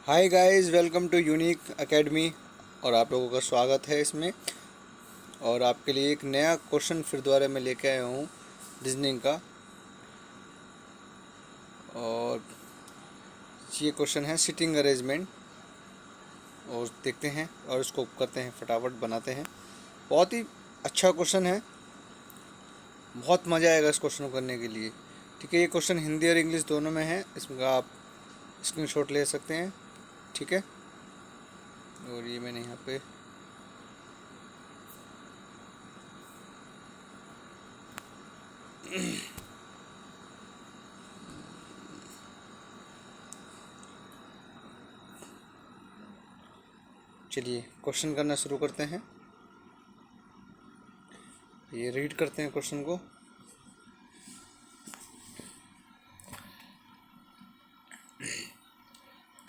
Hi guys, welcome to Unique Academy. और आप लोगों का स्वागत है इसमें। और आपके लिए एक नया क्वेश्चन फिर दोबारा मैं लेके आया हूँ रीजनिंग का। और ये क्वेश्चन है सिटिंग अरेंजमेंट। और देखते हैं और इसको करते हैं, फटाफट बनाते हैं। बहुत ही अच्छा क्वेश्चन है, बहुत मज़ा आएगा इस क्वेश्चन को करने के लिए। ठीक है, ये क्वेश्चन हिंदी और इंग्लिश दोनों में है, इसमें आप स्क्रीनशॉट ले सकते हैं। ठीक है, और ये मैंने यहाँ पे चलिए क्वेश्चन करना शुरू करते हैं। ये रीड करते हैं क्वेश्चन को।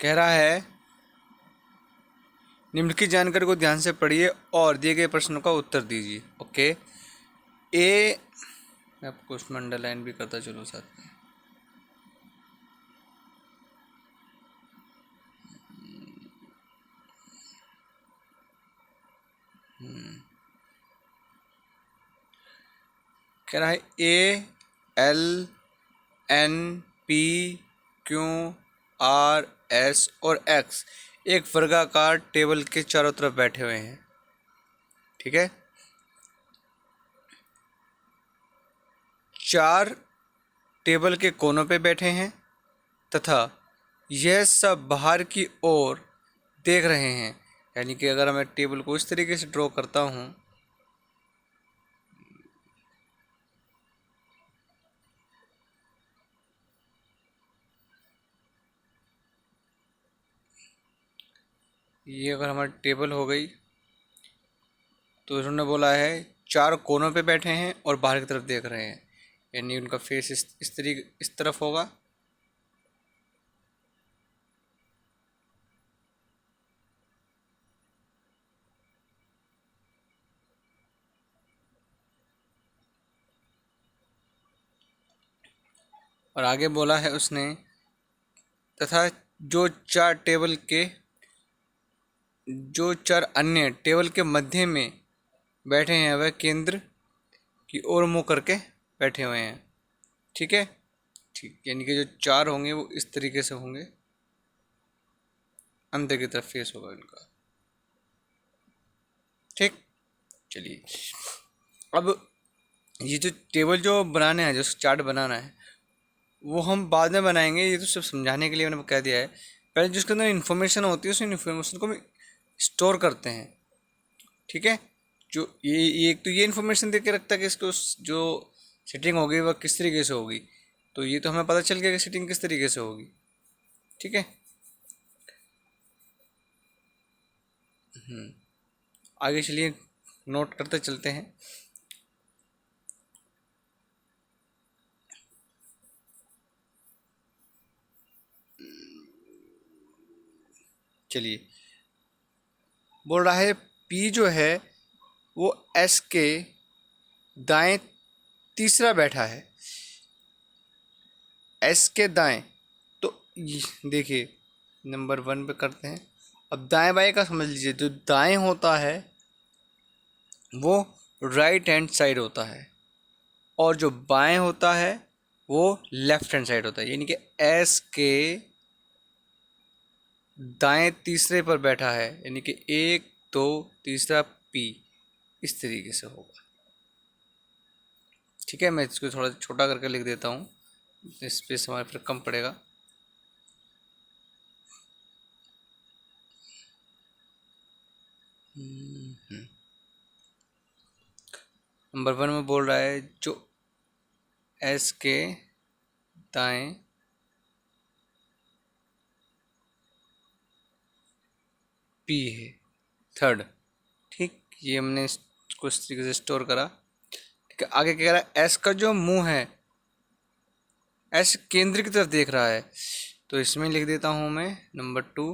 कह रहा है, निम्नलिखित जानकारी को ध्यान से पढ़िए और दिए गए प्रश्नों का उत्तर दीजिए। ओके, ए मैं आपको उसमें अंडरलाइन भी करता चलो साथ में। कह रहा है A L N P Q R S और एक्स एक वर्गाकार टेबल के चारों तरफ बैठे हुए हैं। ठीक है, चार टेबल के कोनों पे बैठे हैं तथा यह सब बाहर की ओर देख रहे हैं। यानी कि अगर मैं टेबल को इस तरीके से ड्रॉ करता हूँ, ये अगर हमारी टेबल हो गई, तो उन्होंने बोला है चार कोनों पे बैठे हैं और बाहर की तरफ देख रहे हैं। यानी उनका फेस इस तरीके इस तरफ होगा। और आगे बोला है उसने, तथा जो चार अन्य टेबल के मध्य में बैठे हैं वह केंद्र की ओर मुँह करके बैठे हुए हैं। ठीक है, ठीक, यानी कि जो चार होंगे वो इस तरीके से होंगे, अंदर की तरफ फेस होगा इनका। ठीक, चलिए अब ये जो टेबल जो बनाना है, जो चार्ट बनाना है, वो हम बाद में बनाएंगे। ये तो सिर्फ समझाने के लिए मैंने कह दिया है। पहले जिसके अंदर इन्फॉर्मेशन होती है उस इन्फॉर्मेशन को हम स्टोर करते हैं। ठीक है, जो ये एक तो ये इन्फॉर्मेशन दे के रखता है कि इसको जो सेटिंग होगी वह किस तरीके से होगी। तो ये तो हमें पता चल गया कि सेटिंग किस तरीके से होगी। ठीक है, आगे चलिए नोट करते चलते हैं। चलिए, बोल रहा है पी जो है वो एस के दाएं तीसरा बैठा है। एस के दाएं, तो देखिए नंबर वन पे करते हैं। अब दाएं बाएं का समझ लीजिए। जो दाएं होता है वो राइट हैंड साइड होता है और जो बाएं होता है वो लेफ्ट हैंड साइड होता है। यानी कि एस के दाएं तीसरे पर बैठा है, यानी कि एक दो तीसरा पी, इस तरीके से होगा। ठीक है, मैं इसको थोड़ा छोटा करके लिख देता हूँ, स्पेस हमारे फिर कम पड़ेगा। नंबर वन में बोल रहा है जो एस के दाएं पी है थर्ड। ठीक, ये हमने इसको इस तरीके से स्टोर करा। ठीक है, आगे क्या कह रहा है, एस का जो मुंह है, एस केंद्र की तरफ देख रहा है, तो इसमें लिख देता हूं मैं नंबर टू,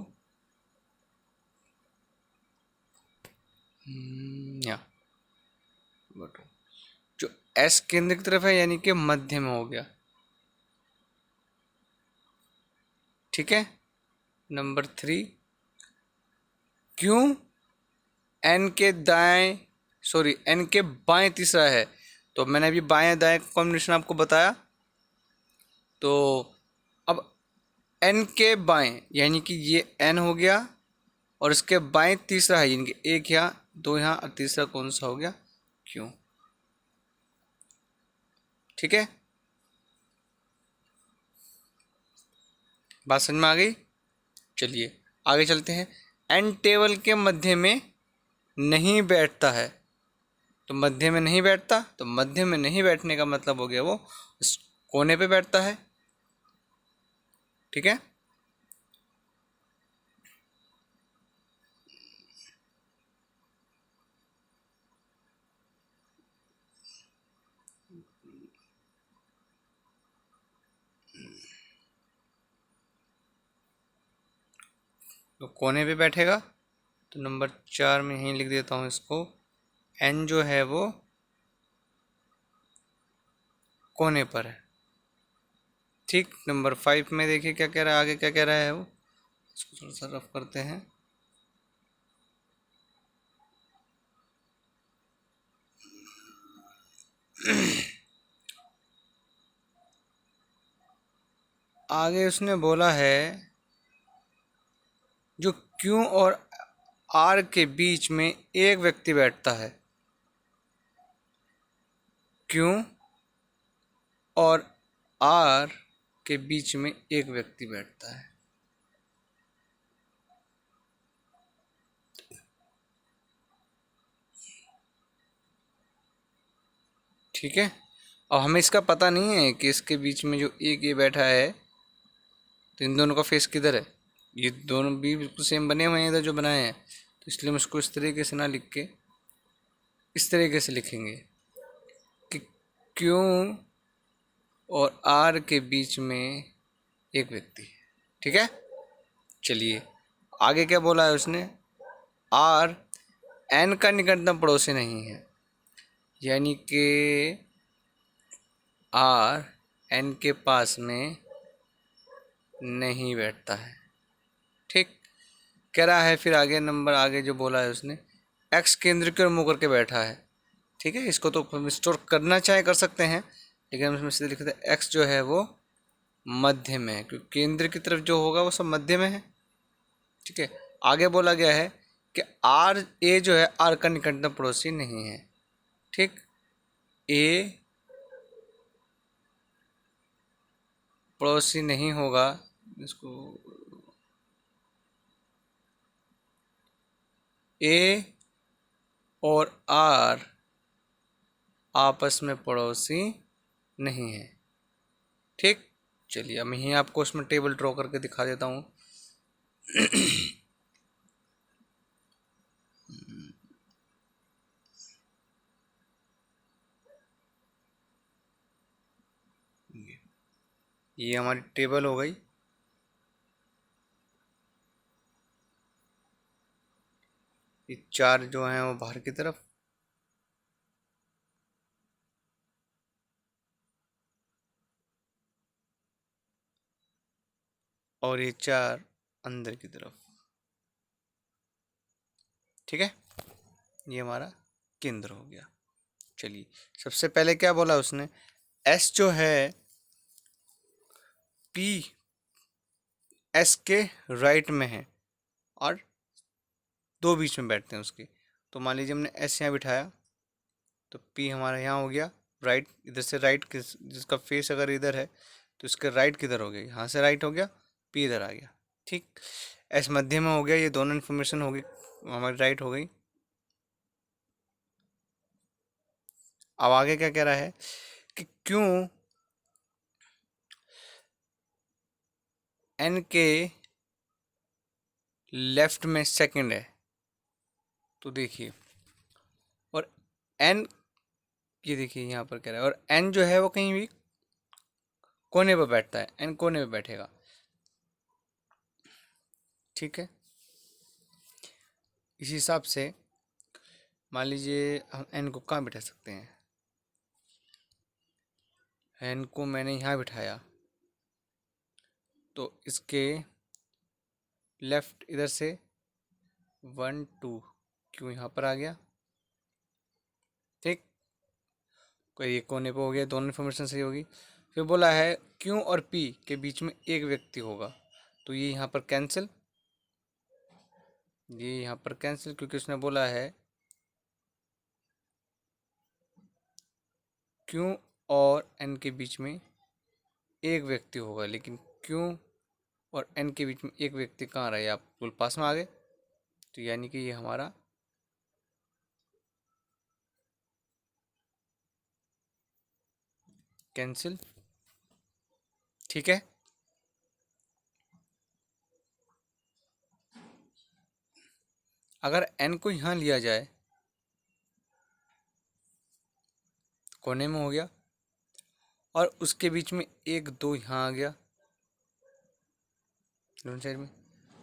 या नंबर टू जो एस केंद्र की तरफ है, यानी कि मध्य में हो गया। ठीक है, नंबर 3, क्यों एन के दाएं, सॉरी एन के बाएं तीसरा है। तो मैंने अभी बाएं दाएं कॉम्बिनेशन आपको बताया। तो अब एन के बाएं यानी कि ये एन हो गया और इसके बाएं तीसरा है, यानी कि एक यहाँ दो यहाँ और तीसरा कौन सा हो गया, क्यों। ठीक है, बात समझ में आ गई। चलिए आगे चलते हैं। एन टेबल के मध्य में नहीं बैठता है। तो मध्य में नहीं बैठता, तो मध्य में नहीं बैठने का मतलब हो गया वो इस कोने पे बैठता है। ठीक है, तो कोने पे बैठेगा। तो नंबर 4 में यहीं लिख देता हूँ इसको, एन जो है वो कोने पर है। ठीक, नंबर 5 में देखिए क्या कह रहा है, आगे क्या कह रहा है वो, इसको थोड़ा सा रफ करते हैं। आगे उसने बोला है जो क्यू और आर के बीच में एक व्यक्ति बैठता है। क्यू और आर के बीच में एक व्यक्ति बैठता है। ठीक है, और हमें इसका पता नहीं है कि इसके बीच में जो एक ये बैठा है तो इन दोनों का फेस किधर है। ये दोनों भी बिल्कुल सेम बने हुए हैं इधर जो बनाए हैं, तो इसलिए हम इसको इस तरीके से ना लिख के इस तरीके से लिखेंगे कि क्यू और आर के बीच में एक व्यक्ति है। ठीक है, चलिए आगे क्या बोला है उसने, आर एन का निकटतम पड़ोसी नहीं है, यानी कि आर एन के पास में नहीं बैठता है। ठीक, कह रहा है फिर आगे नंबर आगे जो बोला है उसने, एक्स केंद्र की ओर मुँह करके बैठा है। ठीक है, इसको तो हम स्टोर करना चाहे कर सकते हैं, लेकिन हम इसमें सीधे लिखते हैं एक्स जो है वो मध्य में है, क्योंकि केंद्र की तरफ जो होगा वो सब मध्य में है। ठीक है, आगे बोला गया है कि आर ए जो है आर का निकटतम पड़ोसी नहीं है। ठीक, ए पड़ोसी नहीं होगा, इसको ए और आर आपस में पड़ोसी नहीं है। ठीक, चलिए मैं यहीं आपको उसमें टेबल ड्रॉ करके दिखा देता हूँ। ये हमारी टेबल हो गई। ये 4 जो हैं वो बाहर की तरफ, और ये 4 अंदर की तरफ। ठीक है, ये हमारा केंद्र हो गया। चलिए सबसे पहले क्या बोला उसने, एस जो है पी एस के राइट में है और दो बीच में बैठते हैं उसके। तो मान लीजिए हमने एस यहाँ बिठाया तो पी हमारा यहाँ हो गया राइट, इधर से राइट जिसका फेस अगर इधर है तो इसके राइट किधर हो गया, यहाँ से राइट हो गया, पी इधर आ गया। ठीक, एस मध्य में हो गया, ये दोनों इन्फॉर्मेशन हो गई हमारी राइट हो गई। अब आगे क्या कह रहा है कि क्यों एन के लेफ्ट में सेकंड है। तो देखिए, और एन, ये देखिए यहाँ पर कह रहा है, और एन जो है वो कहीं भी कोने पर बैठता है, एन कोने पे बैठेगा। ठीक है, इस हिसाब से मान लीजिए हम एन को कहाँ बिठा सकते हैं, एन को मैंने यहाँ बिठाया तो इसके लेफ्ट इधर से 1 2, क्यू यहाँ पर आ गया। ठीक, कोई एक कोने पे हो गया, दोनों इन्फॉर्मेशन सही होगी। फिर बोला है क्यू और पी के बीच में एक व्यक्ति होगा, तो ये यहाँ पर कैंसिल, ये यहाँ पर कैंसिल, क्योंकि उसने बोला है क्यू और एन के बीच में एक व्यक्ति होगा, लेकिन क्यू और एन के बीच में एक व्यक्ति कहाँ रहे, आप बिल्कुल पास में आ गए, तो यानी कि ये हमारा कैंसिल। ठीक है, अगर एन को यहाँ लिया जाए, कोने में हो गया, और उसके बीच में एक दो यहाँ आ गया दोनों साइड में,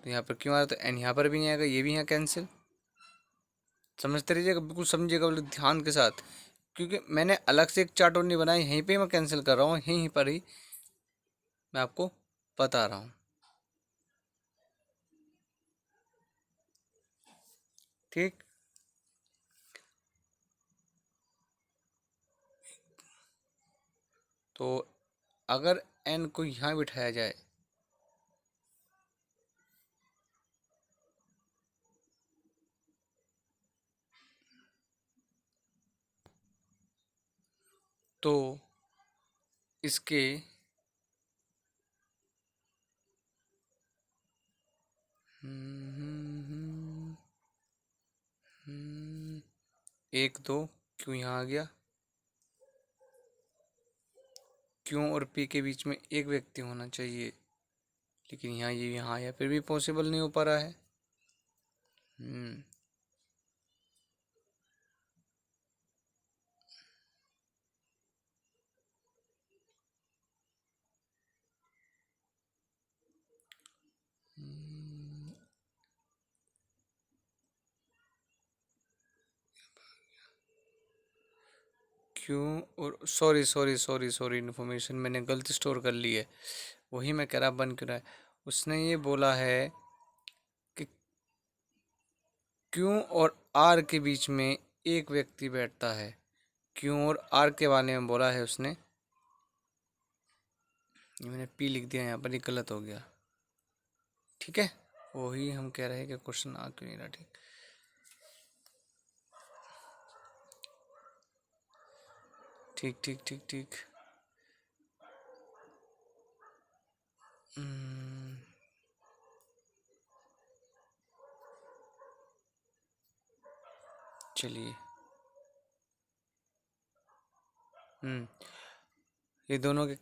तो यहाँ पर क्यों आ रहा, तो एन यहाँ पर भी नहीं आएगा, ये भी यहाँ कैंसिल। समझते रहिएगा, बिल्कुल समझिएगा, बिल्कुल ध्यान के साथ, क्योंकि मैंने अलग से एक चार्ट और नहीं बनाया, यहीं पे मैं कैंसिल कर रहा हूँ, यहीं पर ही मैं आपको बता रहा हूँ। ठीक, तो अगर एन को यहाँ बिठाया जाए, तो इसके एक दो, क्यों यहाँ आ गया, क्यों और पी के बीच में एक व्यक्ति होना चाहिए, लेकिन यहाँ ये यहाँ आया, फिर भी पॉसिबल नहीं हो पा रहा है। क्यों, और sorry sorry sorry sorry, information मैंने गलत स्टोर कर ली है, वही मैं कह रहा बन क्यों रहा है। उसने ये बोला है कि क्यों और आर के बीच में एक व्यक्ति बैठता है, क्यों और आर के बारे में बोला है उसने, ये मैंने पी लिख दिया यहाँ पर, ये गलत हो गया। ठीक है, वही हम कह रहे हैं कि क्वेश्चन आ क्यों नहीं रहा। ठीक ठीक ठीक ठीक ठीक। चलिए, ये दोनों के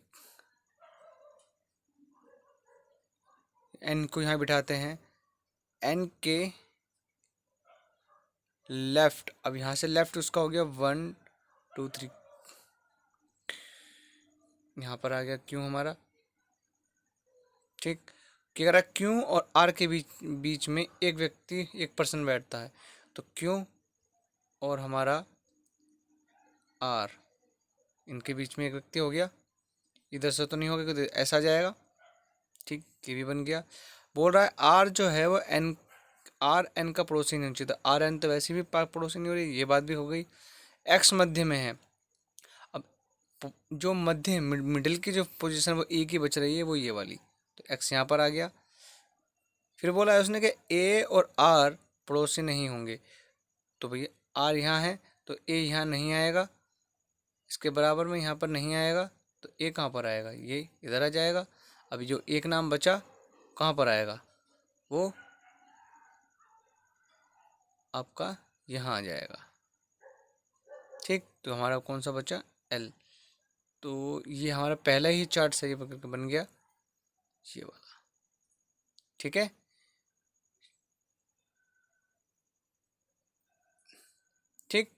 एन को यहाँ बिठाते हैं, एन के लेफ्ट, अब यहाँ से लेफ्ट उसका हो गया 1 2 3, यहाँ पर आ गया क्यों हमारा। ठीक, कि अगर क्यों और आर के बीच बीच में एक व्यक्ति, एक पर्सन बैठता है, तो क्यों और हमारा आर, इनके बीच में एक व्यक्ति हो गया, इधर से तो नहीं होगा क्योंकि ऐसा आ जाएगा। ठीक, ये भी बन गया। बोल रहा है आर जो है वो एन, आर एन का पड़ोसी नहीं होना चाहिए, तो आर एन तो वैसे भी पड़ोसी नहीं हो रही, ये बात भी हो गई। एक्स मध्य में है, अब जो मध्य मिडिल की जो पोजीशन वो ए की बच रही है, वो ये वाली, तो एक्स यहाँ पर आ गया। फिर बोला है उसने कि ए और आर पड़ोसी नहीं होंगे, तो भैया आर यहाँ है तो ए यहाँ नहीं आएगा, इसके बराबर में यहाँ पर नहीं आएगा, तो ए कहाँ पर आएगा, ये इधर आ जाएगा। अभी जो एक नाम बचा कहाँ पर आएगा, वो आपका यहाँ आ जाएगा। ठीक, तो हमारा कौन सा बचा, एल, तो ये हमारा पहला ही चार्ट सही बन गया, ये वाला। ठीक है, ठीक,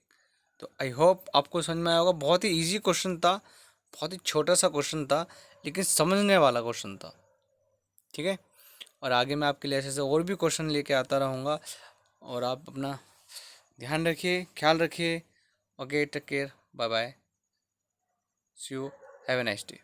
तो आई होप आपको समझ में आया होगा। बहुत ही इजी क्वेश्चन था, बहुत ही छोटा सा क्वेश्चन था, लेकिन समझने वाला क्वेश्चन था। ठीक है, और आगे मैं आपके लिए ऐसे और भी क्वेश्चन लेके आता रहूँगा, और आप अपना ध्यान रखिए, ख्याल रखिए। Okay, take care, bye bye, see you, have a nice day.